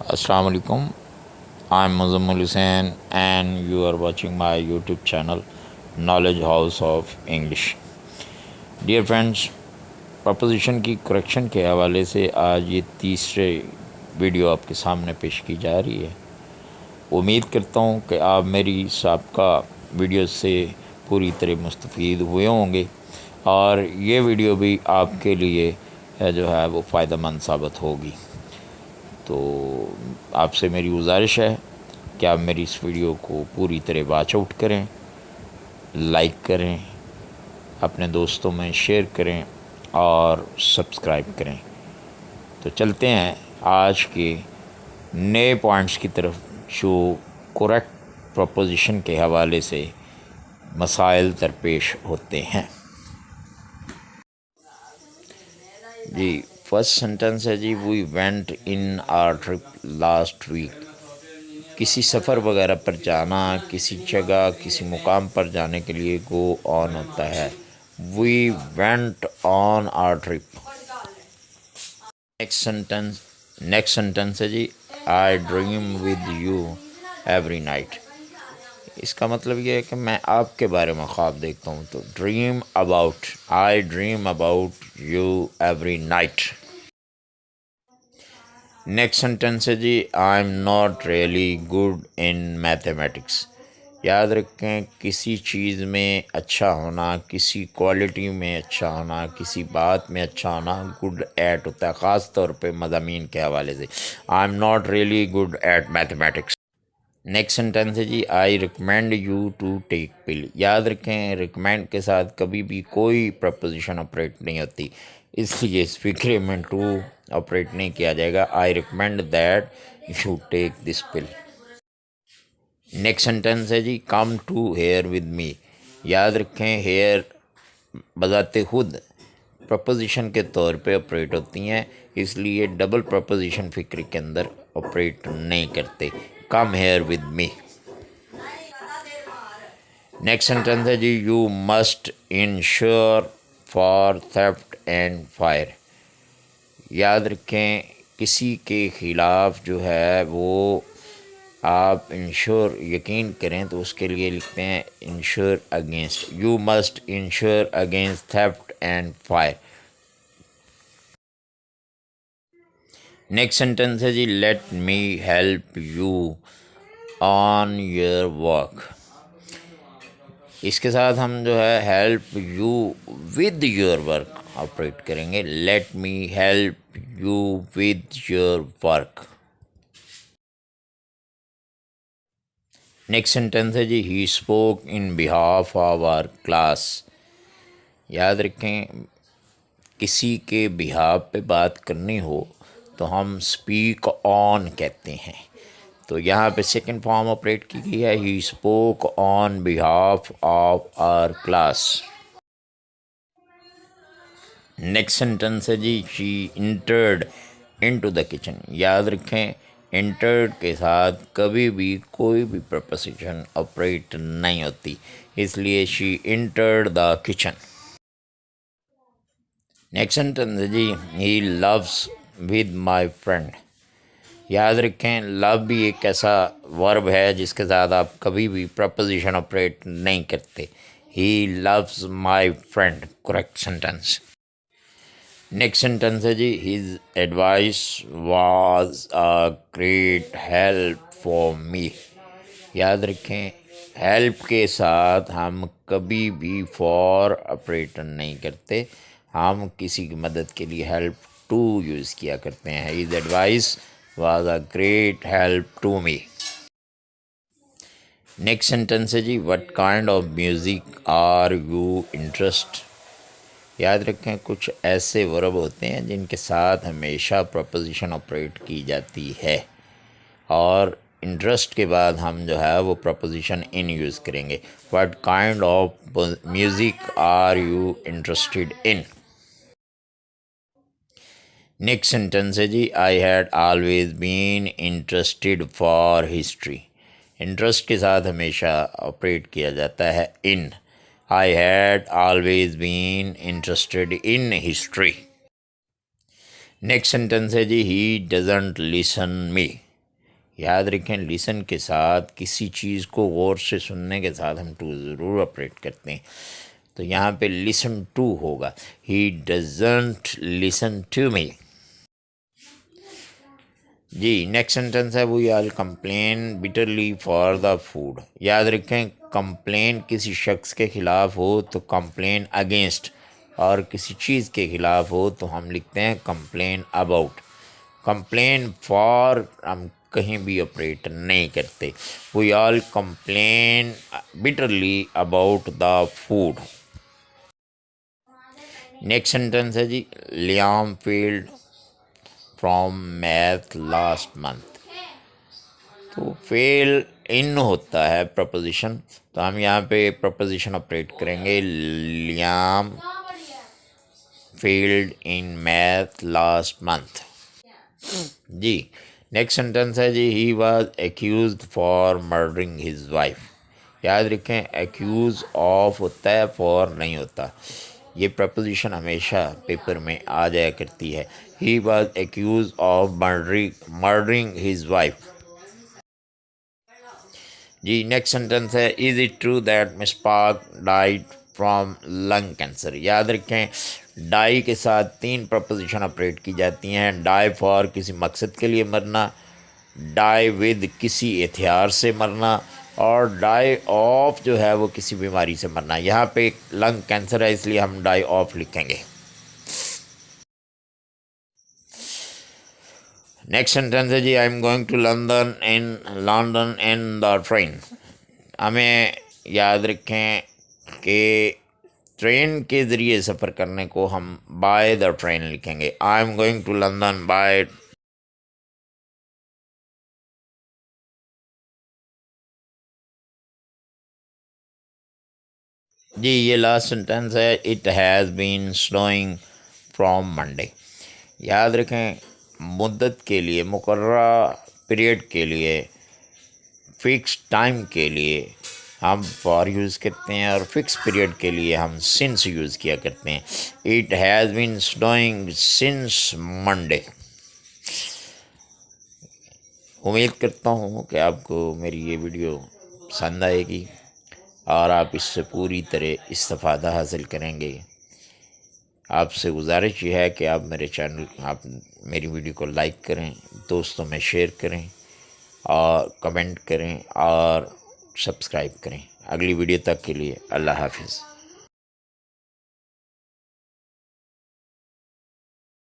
Assalamu alaikum. I'm Muzammil Hussain and you are watching my YouTube channel Knowledge House of English. Dear friends, preposition की correction के हवाले से आज ये तीसरे वीडियो आपके सामने पेश की जा रही है। उम्मीद करता हूँ कि आप मेरी साबका वीडियो से पूरी तरह मुस्तफ़ीद हुए होंगे और ये वीडियो भी आपके लिए जो है वो फ़ायदेमंद साबित होगी। तो आपसे मेरी गुजारिश है कि आप मेरी इस वीडियो को पूरी तरह वॉच आउट करें, लाइक करें, अपने दोस्तों में शेयर करें और सब्सक्राइब करें। तो चलते हैं आज के नए पॉइंट्स की तरफ जो करेक्ट प्रपोजिशन के हवाले से मसाइल दरपेश होते हैं। जी, फर्स्ट सेंटेंस है जी, we went in our trip last week. किसी सफ़र वगैरह पर जाना, किसी जगह किसी मुकाम पर जाने के लिए गो ऑन होता है। We went on our trip. Next sentence है जी, I dream with you every night. इसका मतलब ये है कि मैं आपके बारे में ख्वाब देखता हूँ। तो dream about, I dream about you every night. Next sentence है जी, I am not really good in mathematics. याद रखें, किसी चीज़ में अच्छा होना, किसी क्वालिटी में अच्छा होना, किसी बात में अच्छा होना गुड एट होता है, ख़ास तौर पे मज़ामीन के हवाले से। I am not really good at mathematics. Next sentence है जी, I recommend you to take pill. याद रखें, रिकमेंड के साथ कभी भी कोई प्रपोजिशन ऑपरेट नहीं होती, इसलिए इस फिक्रे में टू ऑपरेट नहीं किया जाएगा। I recommend that you take this pill. Next sentence है जी, come to here with me. याद रखें, हेयर बजाते खुद प्रपोजिशन के तौर पे ऑपरेट होती हैं, इसलिए डबल प्रपोजिशन फिक्र के अंदर ऑपरेट नहीं करते। Come here with me. Next sentence है जी, you must insure for theft and fire. याद रखें, किसी के ख़िलाफ़ जो है वो आप इंश्योर यकीन करें तो उसके लिए लिखते हैं insure against. You must insure against theft and fire. Next sentence है जी, let me help you on your work. इसके साथ हम जो है help you with your work operate करेंगे। Let me help you with your work. Next sentence है जी, he spoke in behalf of our class. याद रखें, किसी के बिहाफ पे बात करनी हो तो हम स्पीक ऑन कहते हैं। तो यहाँ पे सेकंड फॉर्म ऑपरेट की गई है, he spoke on behalf of our class. Next sentence है जी, she entered into the kitchen. याद रखें, इंटर्ड के साथ कभी भी कोई भी प्रपोजिशन ऑपरेट नहीं होती, इसलिए she entered the kitchen. Next sentence है जी, he loves with my friend. याद रखें, लव भी एक ऐसा वर्ब है जिसके साथ आप कभी भी प्रपोजिशन ऑपरेट नहीं करते। He loves my friend, correct sentence. Next sentence है जी, his advice was a great help for me. याद रखें, हेल्प के साथ हम कभी भी फॉर ऑपरेट नहीं करते, हम किसी की मदद के लिए हेल्प टू यूज़ किया करते हैं। His advice was a great help to me. Next sentence है जी, what kind of music are you interest. याद रखें, कुछ ऐसे वर्ब होते हैं जिनके साथ हमेशा प्रपोजिशन ऑपरेट की जाती है और इंटरेस्ट के बाद हम जो है वो प्रपोजिशन इन यूज़ करेंगे। What kind of music are you interested in. Next sentence है जी, I had always been interested for history. Interest के साथ हमेशा ऑपरेट किया जाता है in. I had always been interested in history. Next sentence है जी, ही डजंट लिसन मी। याद रखें, लिसन के साथ किसी चीज़ को गौर से सुनने के साथ हम टू ज़रूर ऑपरेट करते हैं। तो यहाँ पे लिसन टू होगा, he doesn't listen to me. जी नेक्स्ट सेंटेंस है, we all complain bitterly for the food. याद रखें, कंप्लेन किसी शख्स के ख़िलाफ़ हो तो कंप्लेन अगेंस्ट, और किसी चीज़ के ख़िलाफ़ हो तो हम लिखते हैं कंप्लेन अबाउट। कंप्लेन फॉर हम कहीं भी ऑपरेट नहीं करते। We all complain bitterly about the food. Next sentence है जी, Liam failed from math last month. तो फेल इन होता है प्रपोजिशन, तो हम यहाँ पे प्रपोजिशन ऑपरेट करेंगे, Liam failed in math last month. जी नेक्स्ट सेंटेंस है जी, he was accused for murdering his wife. याद रखें, एक्यूज ऑफ होता है, फॉर नहीं होता। ये प्रपोजिशन हमेशा पेपर में आ जाया करती है। He was accuse of murdering his wife. जी नेक्स्ट सेंटेंस है, is it true that Miss Park died from lung cancer. याद रखें, डाई के साथ 3 प्रपोजिशन ऑपरेट की जाती हैं। डाई फॉर किसी मकसद के लिए मरना, डाई विद किसी एहतियार से मरना, और डाई ऑफ जो है वो किसी बीमारी से मरना। यहाँ पे लंग कैंसर है इसलिए हम डाई ऑफ लिखेंगे। नेक्स्ट सेंटेंस है जी, I am going to London in the train. हमें याद रखें कि ट्रेन के ज़रिए सफ़र करने को हम बाय द ट्रेन लिखेंगे। I am going to London by. जी ये लास्ट सेंटेंस है, it has been snowing from Monday. याद रखें, मुद्दत के लिए, मुकर्ररा पीरियड के लिए, फ़िक्स टाइम के लिए हम फॉर यूज़ करते हैं, और फिक्स पीरियड के लिए हम सिंस यूज़ किया करते हैं। It has been snowing since Monday. उम्मीद करता हूँ कि आपको मेरी ये वीडियो पसंद आएगी और आप इससे पूरी तरह इस्तिफ़ादा हासिल करेंगे। आपसे गुजारिश ये है कि आप मेरी वीडियो को लाइक करें, दोस्तों में शेयर करें, और कमेंट करें, और सब्सक्राइब करें। अगली वीडियो तक के लिए अल्लाह हाफिज़।